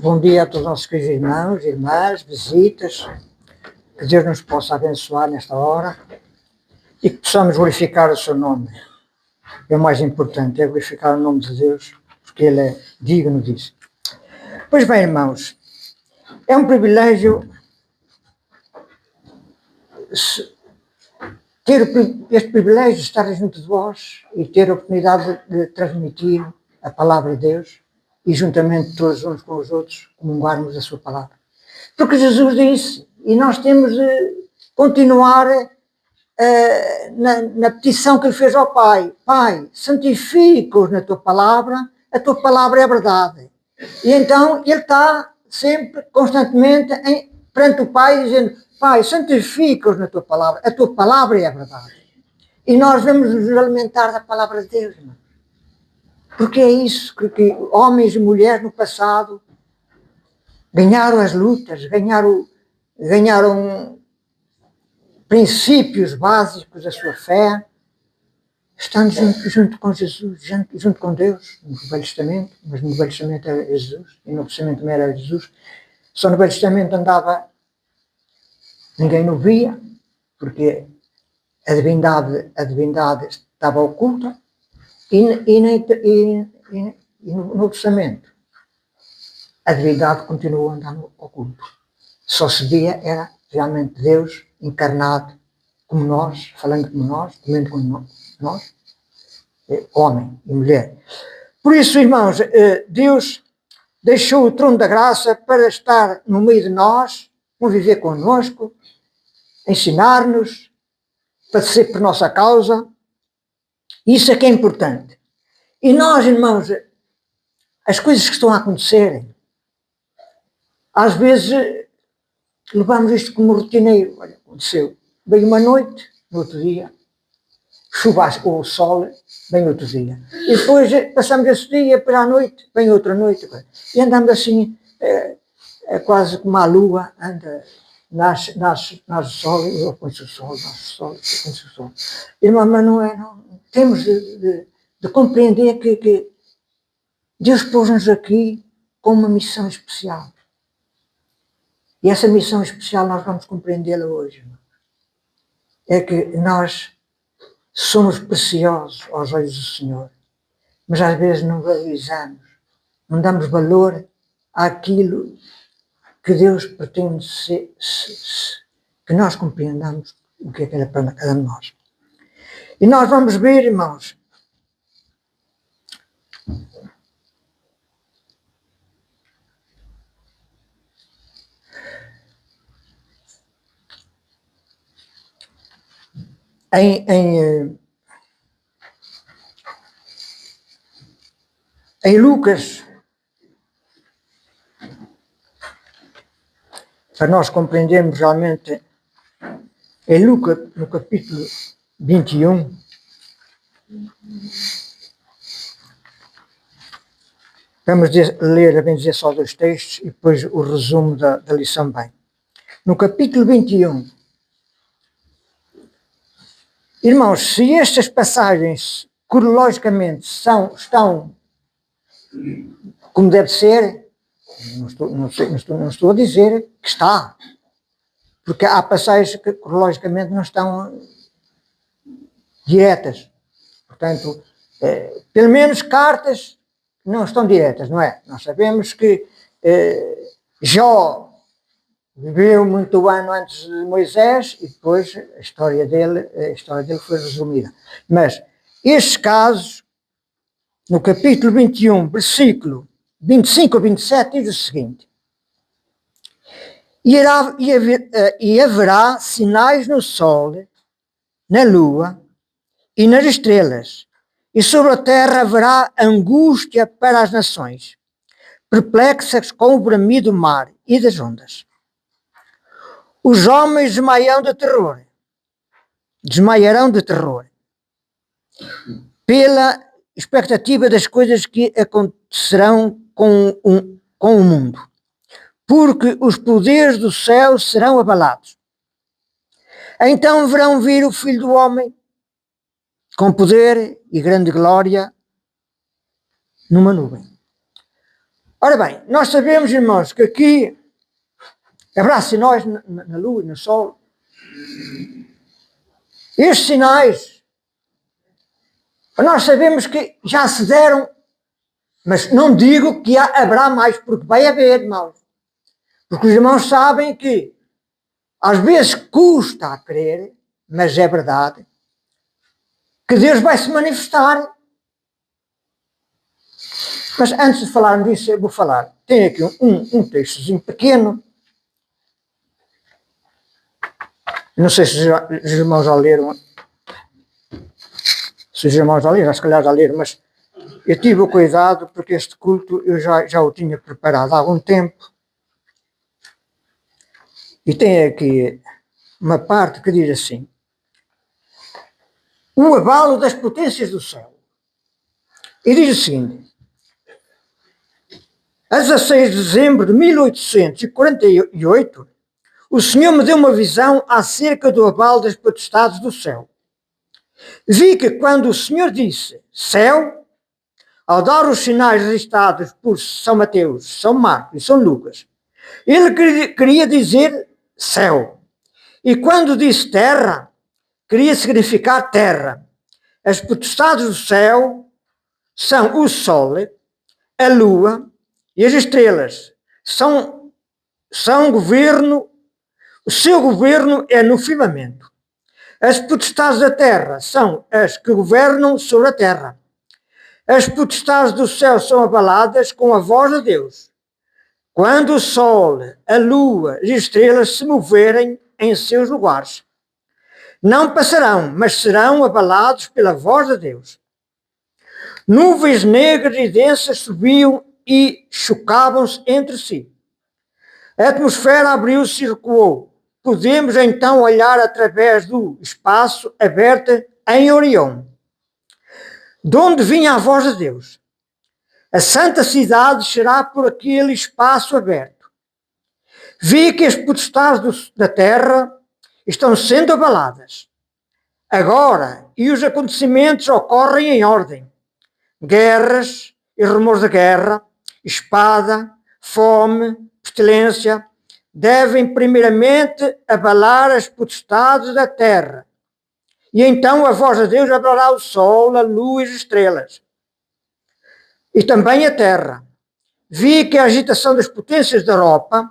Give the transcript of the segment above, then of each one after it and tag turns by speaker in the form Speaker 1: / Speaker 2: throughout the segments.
Speaker 1: Bom dia a todos os nossos queridos irmãos, irmãs, visitas. Que Deus nos possa abençoar nesta hora e que possamos glorificar o seu nome. É o mais importante, é glorificar o nome de Deus, porque Ele é digno disso. Pois bem, irmãos, é um privilégio ter este privilégio de estar junto de vós e ter a oportunidade de transmitir a palavra de Deus e juntamente todos uns com os outros comungarmos a sua palavra. Porque Jesus disse, e nós temos de continuar na petição que ele fez ao Pai: Pai, santifica-os na tua palavra, a tua palavra é a verdade. E então ele está sempre, constantemente, perante o Pai, dizendo: Pai, santifica-os na tua palavra, a tua palavra é a verdade. E nós vamos nos alimentar da palavra de Deus, irmão. Porque é isso que homens e mulheres no passado ganharam as lutas, ganharam princípios básicos da sua fé, estando junto com Jesus, junto com Deus, no Velho Testamento, mas no Velho Testamento era Jesus, e no Novo Testamento também era Jesus. Só no Velho Testamento andava, ninguém o via, porque a divindade estava oculta, e no Novo Testamento a divindade continuou a andar oculto. Só se via era realmente Deus encarnado como nós, falando como nós, comendo como nós, homem e mulher. Por isso, irmãos, Deus deixou o trono da graça para estar no meio de nós, conviver connosco, ensinar-nos, padecer por nossa causa. Isso é que é importante. E nós, irmãos, as coisas que estão a acontecer, às vezes levamos isto como rotineiro. Olha, aconteceu. Veio uma noite, no outro dia, chuva ou sol, vem outro dia. E depois passamos esse dia, depois à noite, vem outra noite. E andamos assim, quase como a lua, anda, nasce o sol, põe-se o sol, nasce o sol, põe-se o sol. Irmão, mas não é, não. Temos de compreender que Deus pôs-nos aqui com uma missão especial. E essa missão especial nós vamos compreendê-la hoje. É que nós somos preciosos aos olhos do Senhor, mas às vezes não valorizamos, não damos valor àquilo que Deus pretende que nós compreendamos o que é que era para cada um de nós. E nós vamos ver, irmãos, em Lucas, para nós compreendermos realmente, em Lucas, no capítulo 21, vamos ler, bem dizer, só dois textos e depois o resumo da lição bem. No capítulo 21, irmãos, se estas passagens cronologicamente estão como deve ser, não estou a dizer que está, porque há passagens que cronologicamente não estão diretas. Portanto, pelo menos cartas não estão diretas, não é? Nós sabemos que Jó viveu muito ano antes de Moisés e depois a história dele foi resumida. Mas estes casos, no capítulo 21, versículo 25 a 27, diz o seguinte: e haverá sinais no sol, na lua e nas estrelas, e sobre a terra haverá angústia para as nações, perplexas com o bramido do mar e das ondas. Os homens desmaiarão de terror, pela expectativa das coisas que acontecerão com o mundo, porque os poderes do céu serão abalados. Então verão vir o Filho do Homem com poder e grande glória numa nuvem. Ora bem, nós sabemos, irmãos, que aqui haverá sinais na lua e no sol. Estes sinais, nós sabemos que já se deram, mas não digo que haverá mais, porque vai haver, irmãos. Porque os irmãos sabem que às vezes custa a crer, mas é verdade, que Deus vai se manifestar. Mas antes de falarmos disso, eu vou falar. Tem aqui um textozinho pequeno. Não sei se os irmãos já leram. Se os irmãos já leram, se calhar já leram, mas eu tive o cuidado porque este culto eu já o tinha preparado há algum tempo. E tem aqui uma parte que diz assim: o abalo das potências do céu. E diz o seguinte: a 16 de dezembro de 1848, o Senhor me deu uma visão acerca do abalo das potestades do céu. Vi que quando o Senhor disse céu, ao dar os sinais registrados por São Mateus, São Marcos e São Lucas, ele queria dizer céu. E quando disse terra, queria significar terra. As potestades do céu são o sol, a lua e as estrelas. São governo, o seu governo é no firmamento. As potestades da terra são as que governam sobre a terra. As potestades do céu são abaladas com a voz de Deus. Quando o sol, a lua e as estrelas se moverem em seus lugares, não passarão, mas serão abalados pela voz de Deus. Nuvens negras e densas subiam e chocavam-se entre si. A atmosfera abriu-se e recuou. Podemos então olhar através do espaço aberto em Orião, de onde vinha a voz de Deus. A santa cidade será por aquele espaço aberto. Vi que as potestades da terra estão sendo abaladas. Agora, e os acontecimentos ocorrem em ordem. Guerras e rumores de guerra, espada, fome, pestilência, devem primeiramente abalar as potestades da terra. E então a voz de Deus abalará o sol, a lua e as estrelas. E também a terra. Vi que a agitação das potências da Europa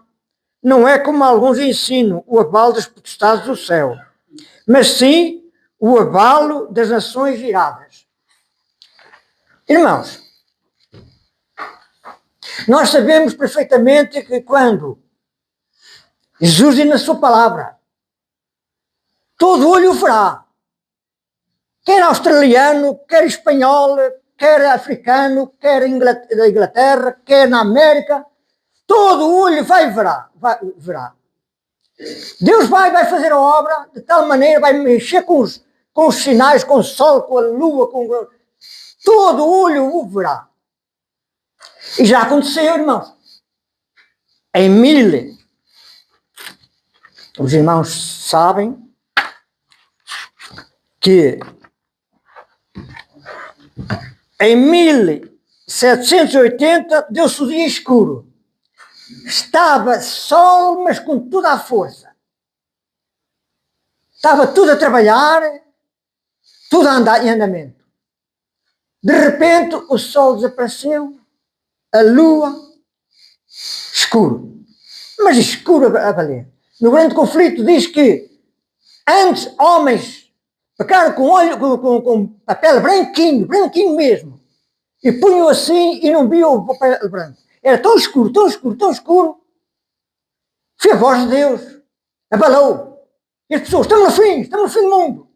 Speaker 1: não é como alguns ensinam, o abalo das potestades do céu, mas sim o abalo das nações iradas. Irmãos, nós sabemos perfeitamente que quando Jesus diz na sua palavra, todo olho o verá, quer australiano, quer espanhol, quer africano, quer da Inglaterra, quer na América, todo olho verá. Deus vai fazer a obra de tal maneira, vai mexer com os sinais, com o sol, com a lua, todo olho o verá. E já aconteceu, irmãos. Os irmãos sabem que em 1780 deu-se o dia escuro. Estava sol, mas com toda a força. Estava tudo a trabalhar, tudo a andar em andamento. De repente o sol desapareceu, a lua, escuro. Mas escuro a valer. No grande conflito diz que antes homens pegaram com papel branquinho mesmo, e punham assim e não viam o papel branco. Era tão escuro, tão escuro, tão escuro. Foi a voz de Deus. Abalou. E as pessoas, estamos no fim do mundo.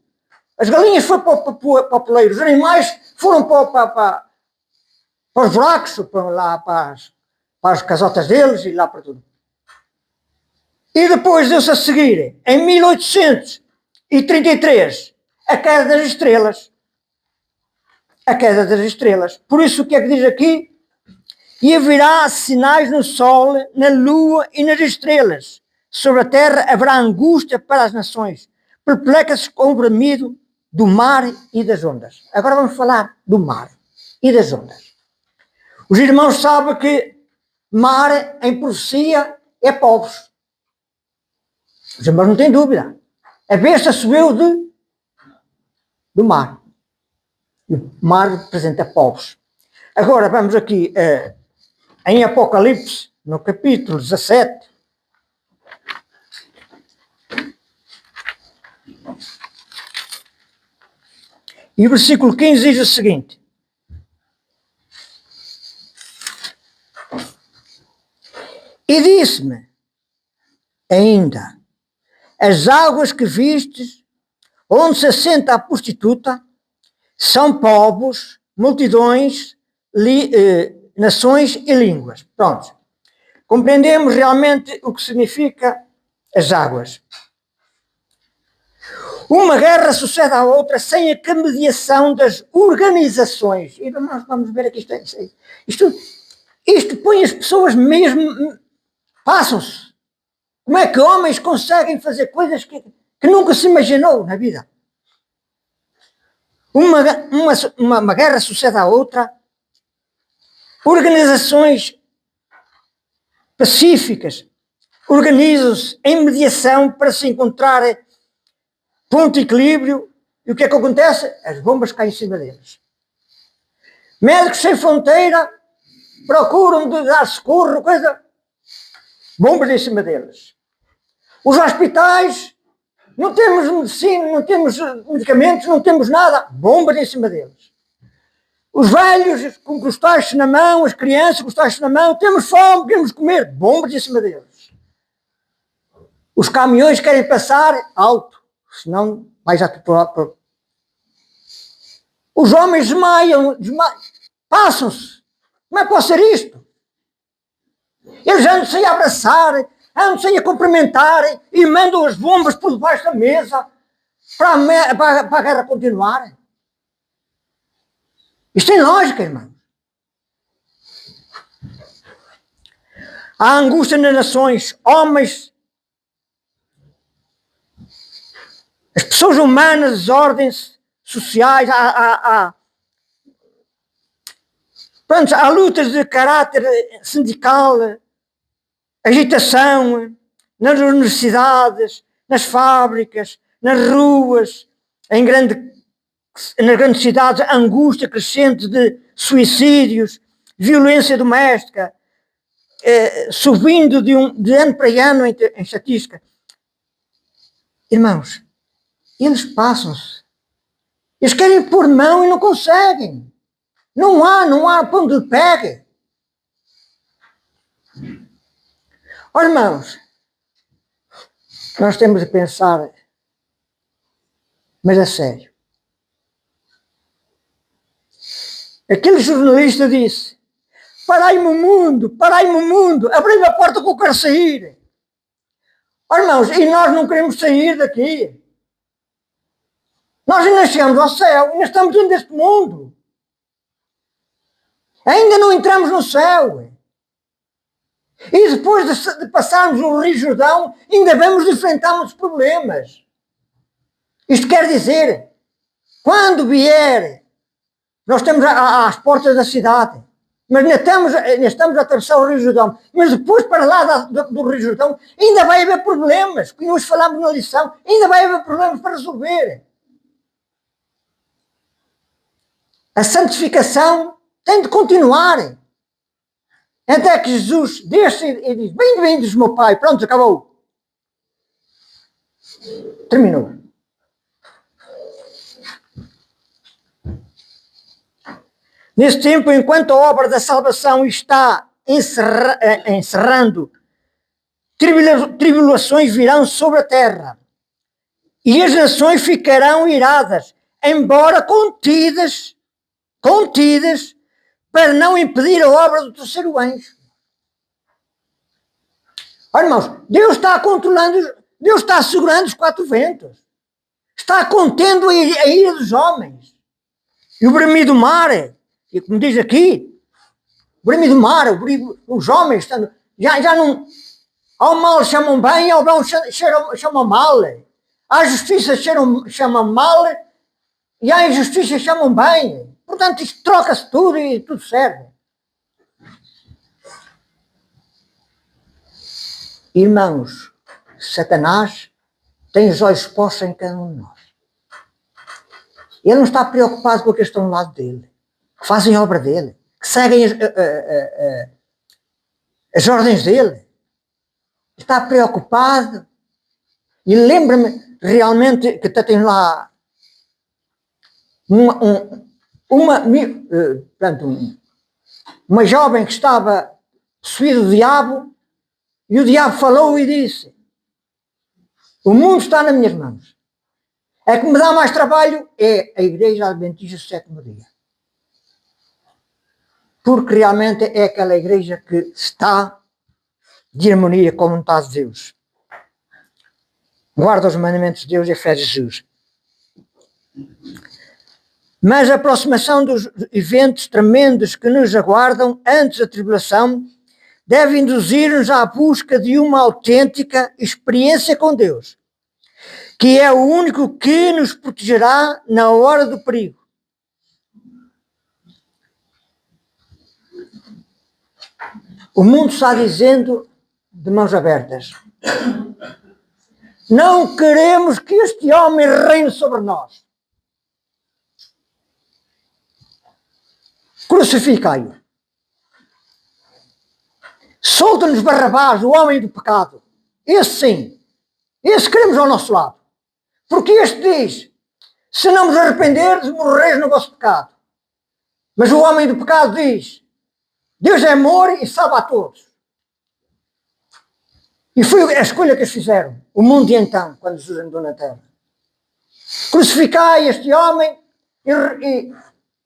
Speaker 1: As galinhas foram para o poleiro, os animais foram para os buracos, para as casotas deles e lá para tudo. E depois deu-se a seguir, em 1833, a queda das estrelas. A queda das estrelas. Por isso o que é que diz aqui? E haverá sinais no sol, na lua e nas estrelas. Sobre a terra haverá angústia para as nações. Perplexas com o bramido do mar e das ondas. Agora vamos falar do mar e das ondas. Os irmãos sabem que mar, em profecia, é povos. Mas não tem dúvida. A besta subiu do mar. E o mar representa povos. Agora vamos aqui em Apocalipse, no capítulo 17. E o versículo 15 diz o seguinte: e disse-me ainda, as águas que vistes, onde se assenta a prostituta, são povos, multidões, nações e línguas. Pronto. Compreendemos realmente o que significa as águas. Uma guerra sucede à outra sem a mediação das organizações. E nós vamos ver aqui isto põe as pessoas mesmo, passam-se. Como é que homens conseguem fazer coisas que nunca se imaginou na vida? Uma guerra sucede à outra, organizações pacíficas organizam-se em mediação para se encontrar ponto de equilíbrio. E o que é que acontece? As bombas caem em cima deles. Médicos Sem Fronteira procuram de dar socorro, bombas em cima deles. Os hospitais, não temos medicina, não temos medicamentos, não temos nada, bombas em cima deles. Os velhos com os tachos na mão, as crianças com os tachos na mão, temos fome, queremos comer, bombas em cima deles. Os caminhões querem passar alto, senão vai já para... Os homens desmaiam, passam-se. Como é que pode ser isto? Eles andam sem abraçar, andam sem a cumprimentar e mandam as bombas por debaixo da mesa para a guerra continuar. Isto tem lógica, irmão. Há angústia nas nações, homens, as pessoas humanas, as ordens sociais, há lutas de caráter sindical, agitação nas universidades, nas fábricas, nas ruas, nas grandes cidades, angústia crescente de suicídios, violência doméstica, subindo de ano para ano em estatística. Irmãos, eles passam-se. Eles querem pôr mão e não conseguem. Não há para onde pegue. Ó irmãos, nós temos de pensar, mas a sério. Aquele jornalista disse: parai-me o mundo, abri-me a porta que eu quero sair. Ó irmãos, e nós não queremos sair daqui. Nós ainda chegamos ao céu, ainda estamos dentro deste mundo. Ainda não entramos no céu. E depois de passarmos o Rio Jordão, ainda vamos enfrentar muitos problemas. Isto quer dizer, quando vier, nós estamos às portas da cidade, mas ainda estamos a atravessar o Rio Jordão, mas depois para lá do Rio Jordão ainda vai haver problemas, que nós falámos na lição, ainda vai haver problemas para resolver. A santificação tem de continuar. Até que Jesus desce e diz: bem-vindos, meu Pai. Pronto, acabou. Terminou. Nesse tempo, enquanto a obra da salvação está encerrando, tribulações virão sobre a terra. E as nações ficarão iradas, embora contidas, para não impedir a obra do terceiro anjo. Olha, irmãos, Deus está controlando, Deus está segurando os quatro ventos. Está contendo a ira dos homens. E o bramido do mar, e como diz aqui, o bramido do mar, os homens já não... Ao mal chamam bem, ao bem chamam mal. À justiça chamam mal e à injustiça chamam bem. Portanto, isto troca-se tudo e tudo serve. Irmãos, Satanás tem os olhos postos em cada um de nós. Ele não está preocupado com aqueles que estão ao lado dele, que fazem a obra dele, que seguem as ordens dele. Está preocupado. E lembra-me realmente que até tem lá uma jovem que estava possuída do diabo, e o diabo falou e disse: o mundo está nas minhas mãos. É que me dá mais trabalho é a Igreja Adventista do Sétimo Dia. Porque realmente é aquela igreja que está de harmonia com a vontade de Deus. Guarda os mandamentos de Deus e a fé de Jesus. Mas a aproximação dos eventos tremendos que nos aguardam antes da tribulação deve induzir-nos à busca de uma autêntica experiência com Deus, que é o único que nos protegerá na hora do perigo. O mundo está dizendo de mãos abertas: não queremos que este homem reine sobre nós. Crucificai-o. Solta-nos Barrabás, o homem do pecado. Esse sim. Esse queremos ao nosso lado. Porque este diz: se não vos arrependerdes, morrereis no vosso pecado. Mas o homem do pecado diz: Deus é amor e salva a todos. E foi a escolha que eles fizeram. O mundo de então, quando Jesus andou na terra. Crucificai este homem e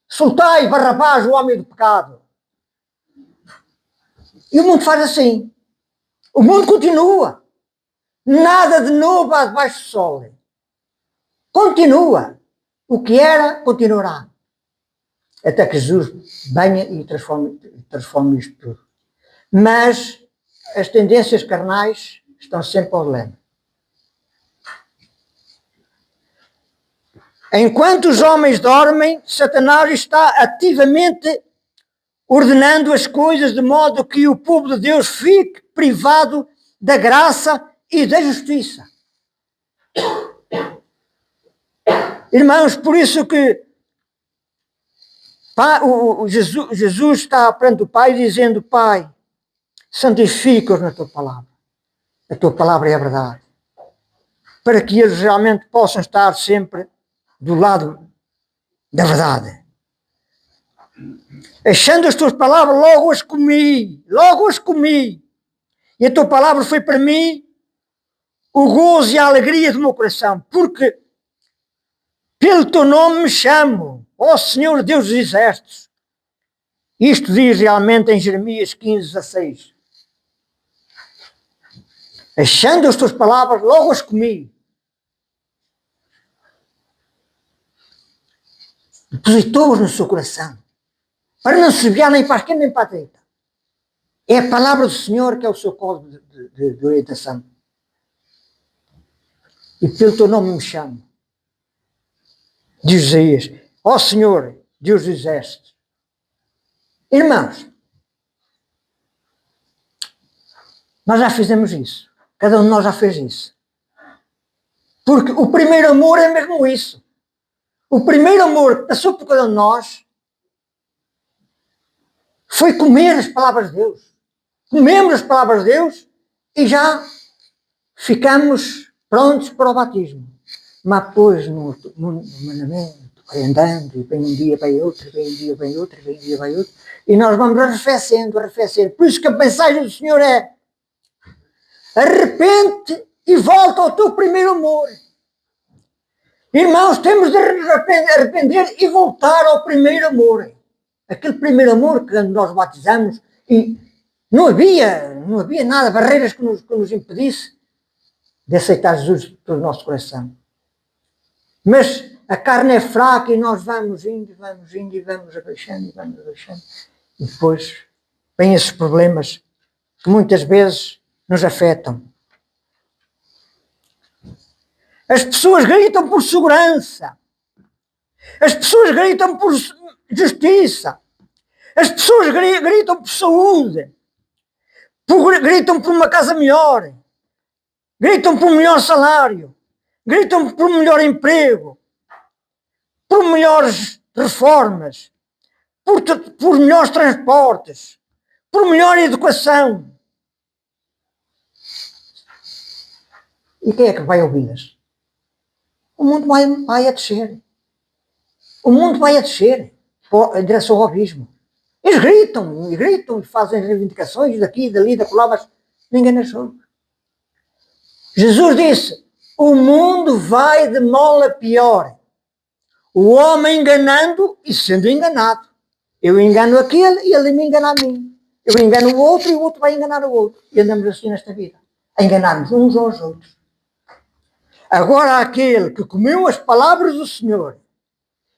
Speaker 1: soltai Barrabás, o homem do pecado. E o mundo faz assim. O mundo continua. Nada de novo há debaixo do sol. Continua. O que era, continuará. Até que Jesus venha e transforme isto tudo. Mas as tendências carnais estão sempre ao leme. Enquanto os homens dormem, Satanás está ativamente ordenando as coisas de modo que o povo de Deus fique privado da graça e da justiça. Irmãos, por isso que Jesus está perante o Pai dizendo: Pai, santifica-os na tua palavra. A tua palavra é a verdade. Para que eles realmente possam estar sempre do lado da verdade. Achando as tuas palavras, logo as comi. E a tua palavra foi para mim o gozo e a alegria do meu coração. Porque pelo teu nome me chamo, ó Senhor Deus dos Exércitos. Isto diz realmente em Jeremias 15:16. Achando as tuas palavras, logo as comi. Depositou-as no seu coração, para não se desviar nem para a esquerda nem para a direita. É a palavra do Senhor que é o seu código de orientação. E pelo teu nome me chamo. Diz Isaías: ó Senhor, Deus dos Exércitos. Irmãos, nós já fizemos isso. Cada um de nós já fez isso. Porque o primeiro amor é mesmo isso. O primeiro amor que passou por cada um de nós foi comer as palavras de Deus. Comemos as palavras de Deus e já ficamos prontos para o batismo. Mas depois no mandamento, vai andando, e vem um dia, vai outro, vem um dia, vem outro, vem um dia, vai outro, e nós vamos arrefecendo. Por isso que a mensagem do Senhor é: arrepende e volta ao teu primeiro amor. Irmãos, temos de arrepender e voltar ao primeiro amor. Aquele primeiro amor que nós batizamos e não havia nada, barreiras que nos impedisse de aceitar Jesus pelo nosso coração. Mas a carne é fraca e nós vamos indo e vamos abaixando. E depois vêm esses problemas que muitas vezes nos afetam. As pessoas gritam por segurança. As pessoas gritam por justiça. As pessoas gritam por saúde. gritam por uma casa melhor, gritam por um melhor salário, gritam por um melhor emprego, por melhores reformas, por melhores transportes, por melhor educação. E quem é que vai ouvi-las? O mundo vai a descer. O mundo vai a descer em direção ao abismo. Eles gritam, e fazem reivindicações daqui, dali, da lá, mas ninguém as ouve. Jesus disse, o mundo vai de mal a pior. O homem enganando e sendo enganado. Eu engano aquele e ele me engana a mim. Eu engano o outro e o outro vai enganar o outro. E andamos assim nesta vida, a enganar-nos uns aos outros. Agora aquele que comeu as palavras do Senhor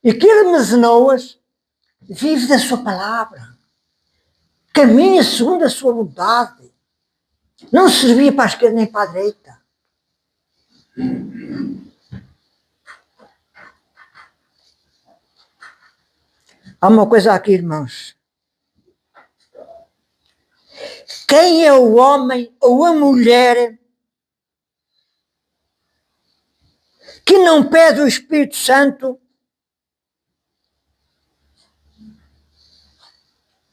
Speaker 1: e que armazenou-as, vive da sua palavra, caminha segundo a sua vontade, não servia para a esquerda nem para a direita. Há uma coisa aqui, irmãos. Quem é o homem ou a mulher que não pede o Espírito Santo,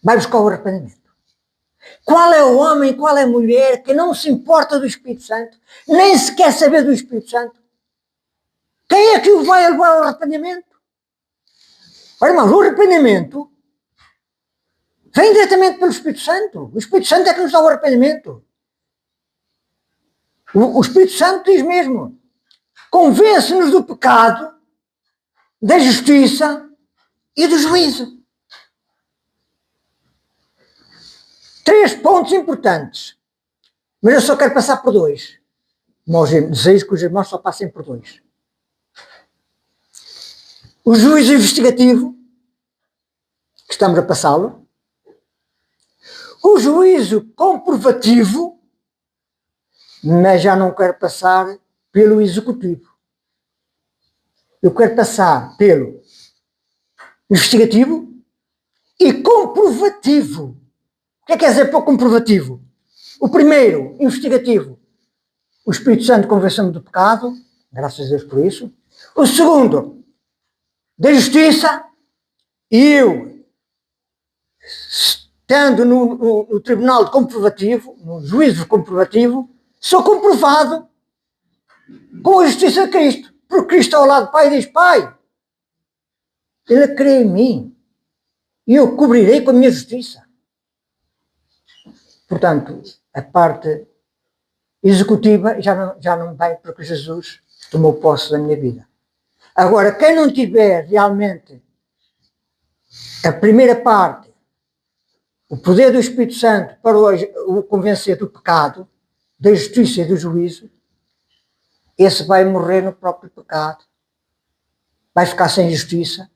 Speaker 1: vai buscar o arrependimento? Qual é o homem, qual é a mulher que não se importa do Espírito Santo, nem se quer saber do Espírito Santo? Quem é que o vai levar ao arrependimento? Olha, irmãos, o arrependimento vem diretamente pelo Espírito Santo. O Espírito Santo é que nos dá o arrependimento. O Espírito Santo diz mesmo, convence-nos do pecado, da justiça e do juízo. 3 pontos importantes, mas eu só quero passar por 2. Desejo que os irmãos só passem por 2. O juízo investigativo, que estamos a passá-lo. O juízo comprovativo, mas já não quero passar pelo executivo. Eu quero passar pelo investigativo e comprovativo. O que é que quer dizer para o comprovativo? O primeiro, investigativo. O Espírito Santo convenceu-me do pecado, graças a Deus por isso. O segundo, da justiça, e eu, estando no tribunal de comprovativo, no juízo comprovativo, sou comprovado com a justiça de Cristo. Porque Cristo ao lado do Pai diz, Pai, Ele crê em mim e eu cobrirei com a minha justiça. Portanto, a parte executiva já não vai porque Jesus tomou posse da minha vida. Agora, quem não tiver realmente a primeira parte, o poder do Espírito Santo para o convencer do pecado, da justiça e do juízo, esse vai morrer no próprio pecado, vai ficar sem justiça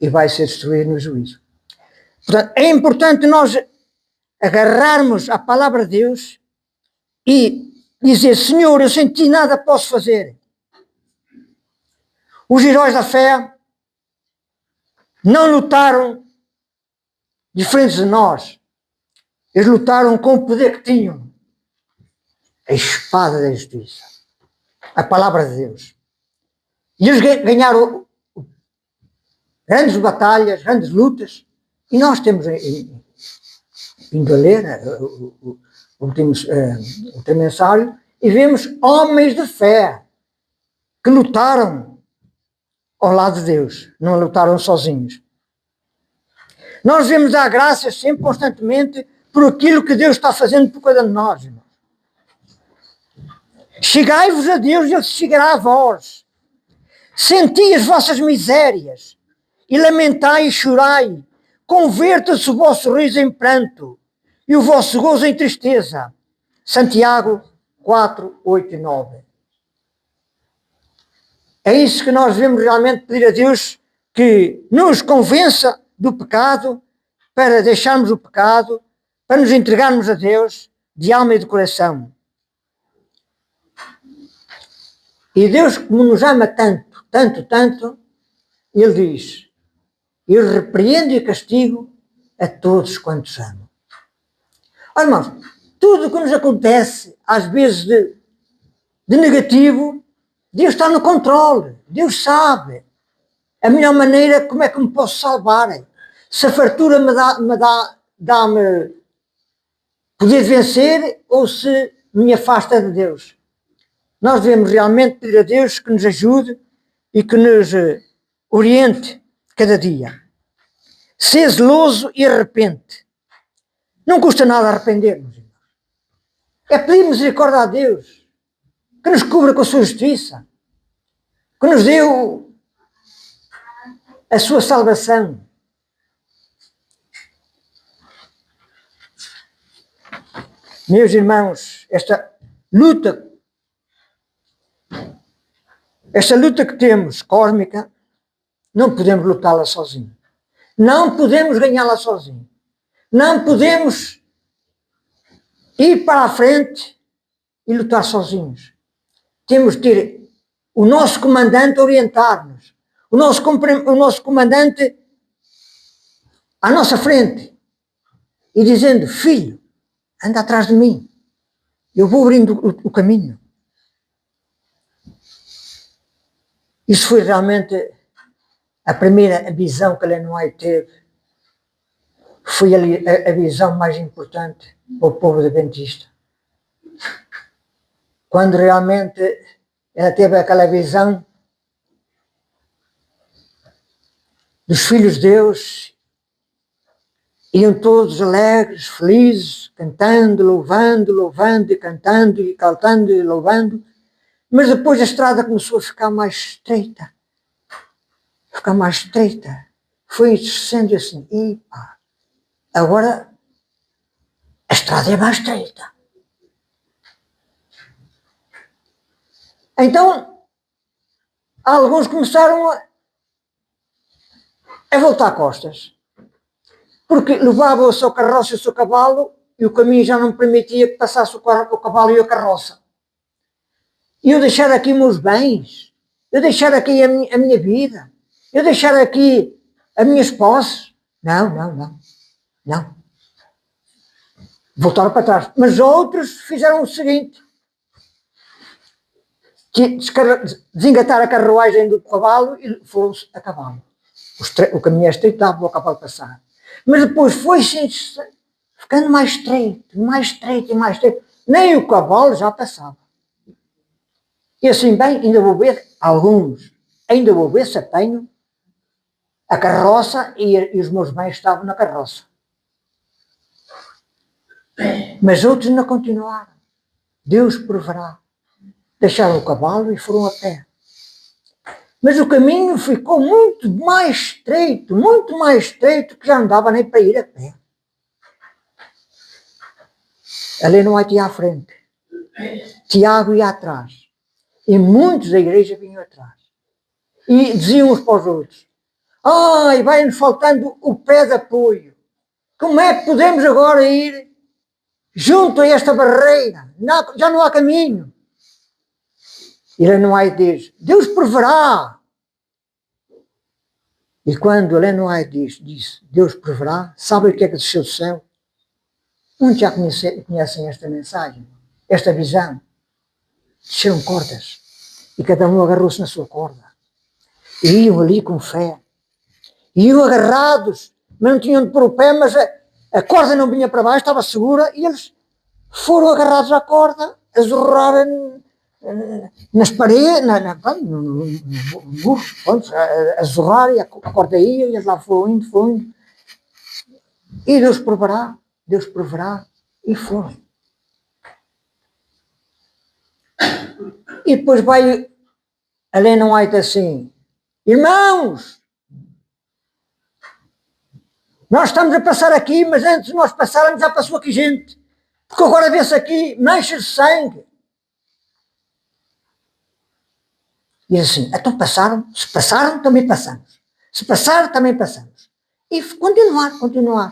Speaker 1: e vai ser destruído no juízo. Portanto, é importante nós agarrarmos a palavra de Deus e dizer, Senhor, eu sem ti nada posso fazer. Os heróis da fé não lutaram diferentes de nós. Eles lutaram com o poder que tinham. A espada da justiça. A palavra de Deus. E eles ganharam grandes batalhas, grandes lutas. E nós temos vindo a ler o último mensário e vemos homens de fé que lutaram ao lado de Deus. Não lutaram sozinhos. Nós devemos dar graças sempre, constantemente, por aquilo que Deus está fazendo por cada um de nós, irmãos. Chegai-vos a Deus e Ele se chegará a vós. Senti as vossas misérias e lamentai e chorai. Converta-se o vosso riso em pranto e o vosso gozo em tristeza. Santiago 4, 8 e 9. É isso que nós devemos realmente pedir a Deus, que nos convença do pecado, para deixarmos o pecado, para nos entregarmos a Deus de alma e de coração. E Deus, como nos ama tanto, tanto, tanto, Ele diz, eu repreendo e castigo a todos quantos amam. Olha, irmãos, tudo o que nos acontece, às vezes de negativo, Deus está no controle, Deus sabe a melhor maneira como é que me posso salvar. Se a fartura dá-me poder de vencer ou se me afasta de Deus. Nós devemos realmente pedir a Deus que nos ajude e que nos oriente cada dia. Ser zeloso e arrepende. Não custa nada arrepender-nos. É pedir misericórdia a Deus, que nos cubra com a sua justiça, que nos deu a sua salvação. Meus irmãos, esta luta que temos, cósmica, não podemos lutá-la sozinhos. Não podemos ganhá-la sozinhos. Não podemos ir para a frente e lutar sozinhos. Temos de ter o nosso comandante a orientar-nos. O nosso comandante à nossa frente. E dizendo, filho, anda atrás de mim. Eu vou abrindo o caminho. Isso foi realmente a primeira visão que Ellen White teve. Foi a visão mais importante para o povo adventista. Quando realmente ela teve aquela visão dos filhos de Deus, iam todos alegres, felizes, cantando, louvando, e cantando, e cantando, e louvando, mas depois a estrada começou a ficar mais estreita. Foi sendo assim, e pá, agora a estrada é mais estreita. Então, alguns começaram a voltar costas, porque levavam o seu carroça e o seu cavalo e o caminho já não permitia que passasse o cavalo e a carroça. E eu deixar aqui meus bens, eu deixar aqui a minha vida, eu deixar aqui as minhas posses. Não. Voltaram para trás. Mas outros fizeram o seguinte, que desengataram a carruagem do cavalo e foram-se a cavalo. O caminho é estreito, dava para o cavalo passar. Mas depois foi-se ficando mais estreito. Nem o cavalo já passava. E assim bem, ainda vou ver se apanho a carroça e os meus bens estavam na carroça. Mas outros não continuaram. Deus proverá. Deixaram o cavalo e foram a pé. Mas o caminho ficou muito mais estreito, que já não dava nem para ir a pé. Ellen White ia à frente, Tiago ia atrás, e muitos da igreja vinham atrás. E diziam uns para os outros, vai-nos faltando o pé de apoio. Como é que podemos agora ir junto a esta barreira? Já não há caminho. E Ellen White diz, Deus proverá. E quando Ellen White disse, Deus proverá, sabe o que é que desceu do céu? Muitos já conhecem esta mensagem, esta visão. Desceram cordas e cada um agarrou-se na sua corda. E iam ali com fé. E iam agarrados, mas não tinham de pôr o pé, mas a corda não vinha para baixo, estava segura, e eles foram agarrados à corda, a zorrar nas paredes, a zorrar, e a corda ia, e eles lá foram indo. E Deus proverá, e foram. E depois vai a Ellen White assim, irmãos, nós estamos a passar aqui, mas antes de nós passarmos já passou aqui gente, porque agora vê-se aqui manchas de sangue. E assim, então passaram, se passaram também passamos, se passar também passamos. E continuar.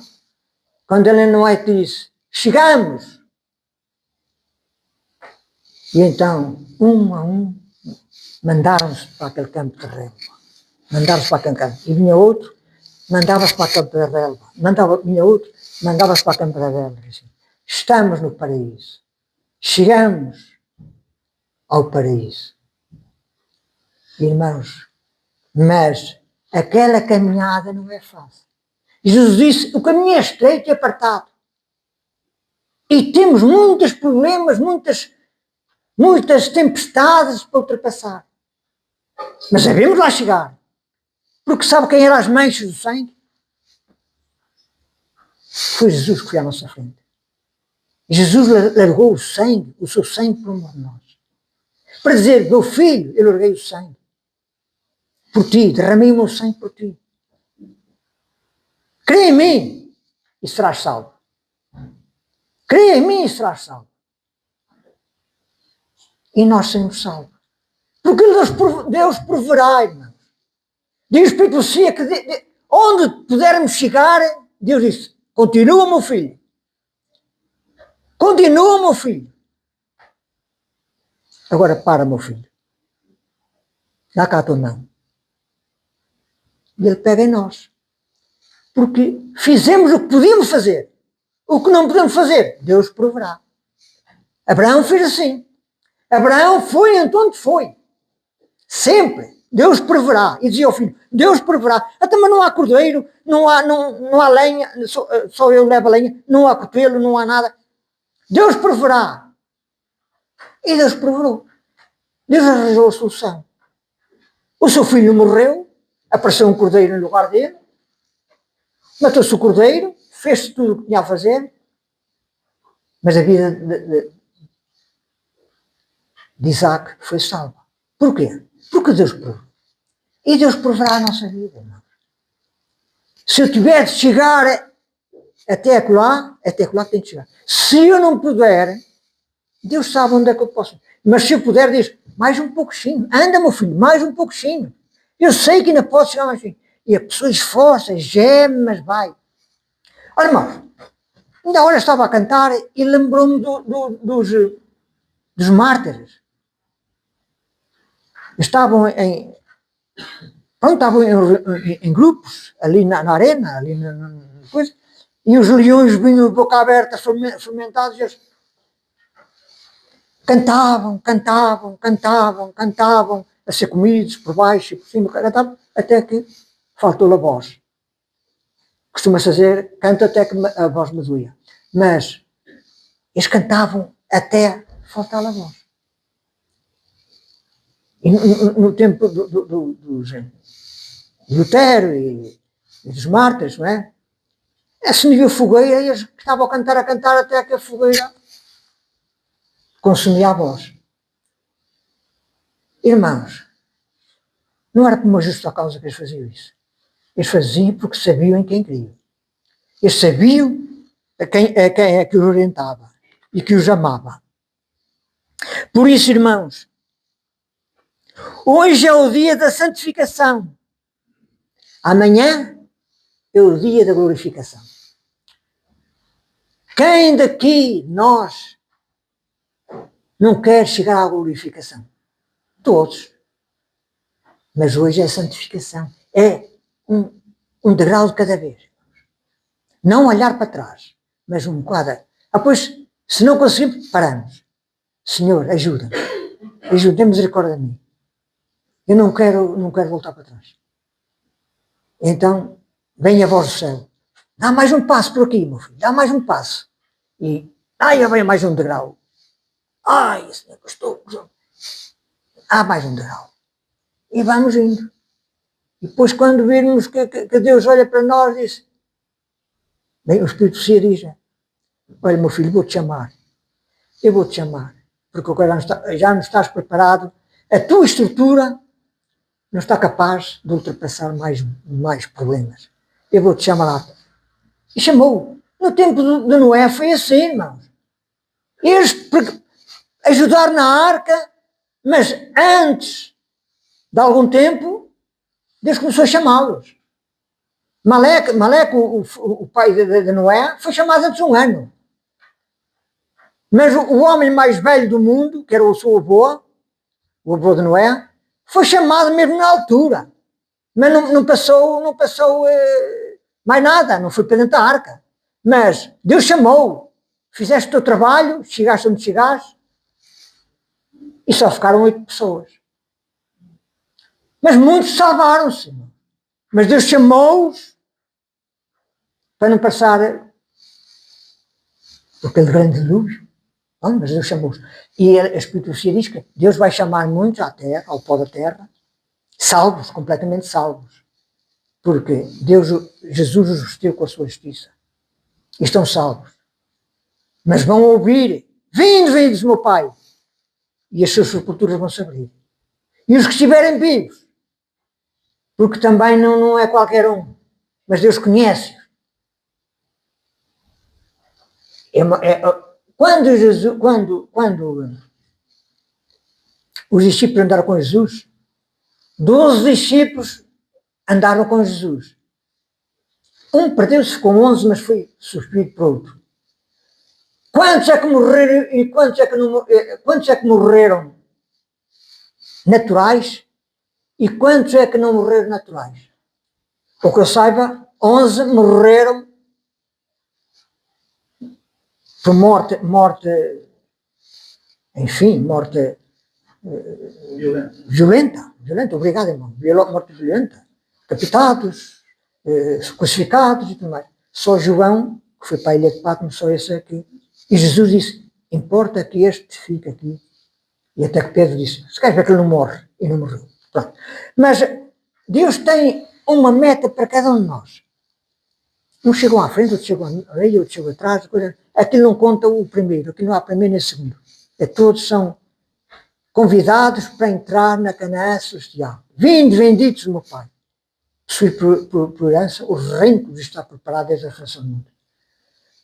Speaker 1: Quando Ellen White disse, chegamos. E então, um a um, mandaram-se para aquele campo de relva. E vinha outro, mandava-se para aquele campo de relva. Vinha outro, mandava-se para aquele campo de relva. Assim. estamos no paraíso. Chegamos ao paraíso. Irmãos, mas aquela caminhada não é fácil. Jesus disse, o caminho é estreito e apertado. E temos muitos problemas, muitas tempestades para ultrapassar. Mas devemos lá chegar. Porque sabe quem eram as manchas do sangue? Foi Jesus que foi à nossa frente. Jesus largou o sangue, o seu sangue por amor de nós. Para dizer, meu filho, eu larguei o sangue. Por ti, derramei o meu sangue por ti. Crê em mim e serás salvo. Crê em mim e serás salvo. E nós seremos salvos. Porque Deus proverá, irmãos. Diz o Espírito Santo que onde pudermos chegar, Deus disse, continua, meu filho. Continua, meu filho. Agora para, meu filho. Dá cá a tua mão. E ele pega em nós. Porque fizemos o que podíamos fazer. O que não podemos fazer, Deus proverá. Abraão fez assim. Abraão foi onde foi. Sempre. Deus proverá. E dizia ao filho, Deus proverá. Até mas não há cordeiro, não há lenha, só eu levo a lenha, não há cutelo, não há nada. Deus proverá. E Deus proverou. Deus arranjou a solução. O seu filho morreu, apareceu um cordeiro no lugar dele, matou-se o cordeiro, fez tudo o que tinha a fazer, mas a vida de Isaac foi salva. Porquê? Porque Deus provou. E Deus proverá a nossa vida, irmão. Se eu tiver de chegar até acolá tem de chegar. Se eu não puder, Deus sabe onde é que eu posso. Mas se eu puder, diz, mais um pouquinho. Anda, meu filho, mais um pouquinho. Eu sei que ainda posso chegar mais um pouquinho. E a pessoa esforça, geme, mas vai. Olha, irmãos, ainda agora estava a cantar e lembrou-me dos mártires. Estavam em grupos, ali na arena, ali na coisa, e os leões vinham de boca aberta, fermentados, e eles cantavam, a ser comidos por baixo e por cima, cantavam, até que faltou a voz. Costuma-se dizer, canto até que a voz me doía. Mas eles cantavam até faltar a voz. E no tempo dos Lutero e dos mártires, não é? Acendia a fogueira e eles estavam a cantar até que a fogueira consumia a voz. Irmãos, não era por uma justa causa que eles faziam isso. Eles faziam porque sabiam em quem criam. Eles sabiam a quem é que os orientava e que os amava. Por isso, irmãos, hoje é o dia da santificação. Amanhã é o dia da glorificação. Quem daqui, nós, não quer chegar à glorificação? Todos. Mas hoje é a santificação. É um degrau de cada vez. Não olhar para trás, mas um quadro. Pois, se não conseguimos, paramos. Senhor, ajuda-me. Ajuda-me, misericórdia de mim. Eu não quero voltar para trás. Então, vem a voz do céu. Dá mais um passo por aqui, meu filho. Dá mais um passo. E, já vem mais um degrau. Senhor, estou. Há mais um degrau. E vamos indo. E depois, quando virmos que Deus olha para nós, diz, bem, o Espírito Santo diz, olha, meu filho, vou-te chamar. Eu vou-te chamar. Porque agora já não estás preparado. A tua estrutura não está capaz de ultrapassar mais problemas. Eu vou-te chamar lá. E chamou. No tempo de Noé foi assim, irmãos. Eles ajudaram na arca, mas antes de algum tempo, Deus começou a chamá-los. Maleque, o pai de Noé, foi chamado antes de um ano. Mas o homem mais velho do mundo, que era o seu avô, o avô de Noé, foi chamado mesmo na altura. Mas não passou mais nada, não foi para dentro da arca. Mas Deus chamou. fizeste o teu trabalho, chegaste onde chegaste, e só ficaram 8 pessoas. Mas muitos salvaram-se. Mas Deus chamou-os para não passar por aquele grande dilúvio. Mas Deus chamou-os. E a Escritura diz que Deus vai chamar muitos à terra, ao pó da terra, salvos, completamente salvos. Porque Jesus os vestiu com a sua justiça. E estão salvos. Mas vão ouvir, vindos, meu Pai. E as suas sepulturas vão se abrir. E os que estiverem vivos, porque também não é qualquer um, mas Deus conhece-os. Quando os discípulos andaram com Jesus, 12 discípulos andaram com Jesus. Um perdeu-se com 11, mas foi substituído por outro. Quantos é que morreram e quantos é que morreram naturais e quantos é que não morreram naturais? O que eu saiba, 11 morreram por morte, violenta, obrigado, irmão, morte violenta, decapitados, crucificados e tudo mais. Só João, que foi para a ilha de Patmos, só esse aqui. E Jesus disse, importa que este fique aqui. E até que Pedro disse, se quer ver que ele não morre, e não morreu. Pronto. Mas Deus tem uma meta para cada um de nós. Uns chegam à frente, outros chegam à meio, outros chegam atrás. Aquilo não conta o primeiro, aquilo não há primeiro nem segundo. Todos são convidados para entrar na Canaã celestial. Benditos, meu Pai. Possuir por herança o reino que vos está preparado desde a fundação do mundo.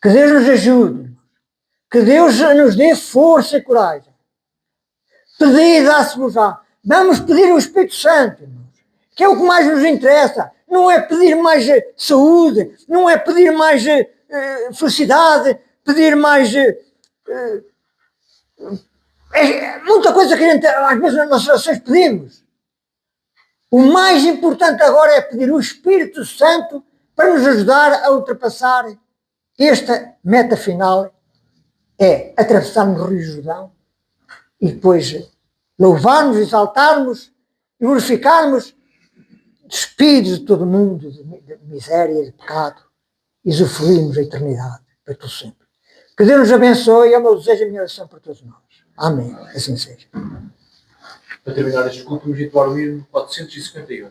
Speaker 1: Que Deus nos ajude. Que Deus nos dê força e coragem. Pedir, dá-se-vos-á. Vamos pedir o Espírito Santo, irmãos, que é o que mais nos interessa. Não é pedir mais saúde, não é pedir mais felicidade, pedir mais... muita coisa que a gente, às vezes nas nossas orações pedimos. O mais importante agora é pedir o Espírito Santo para nos ajudar a ultrapassar esta meta final, é atravessarmos o Rio Jordão e depois louvarmos, exaltarmos e glorificarmos, despidos de todo o mundo, de miséria, de pecado, e usufruirmos a eternidade para todo sempre. Que Deus nos abençoe, é o meu desejo e a minha oração para todos nós. Amém. Assim seja.
Speaker 2: Para terminar este culto, vamos atuar o hino 451.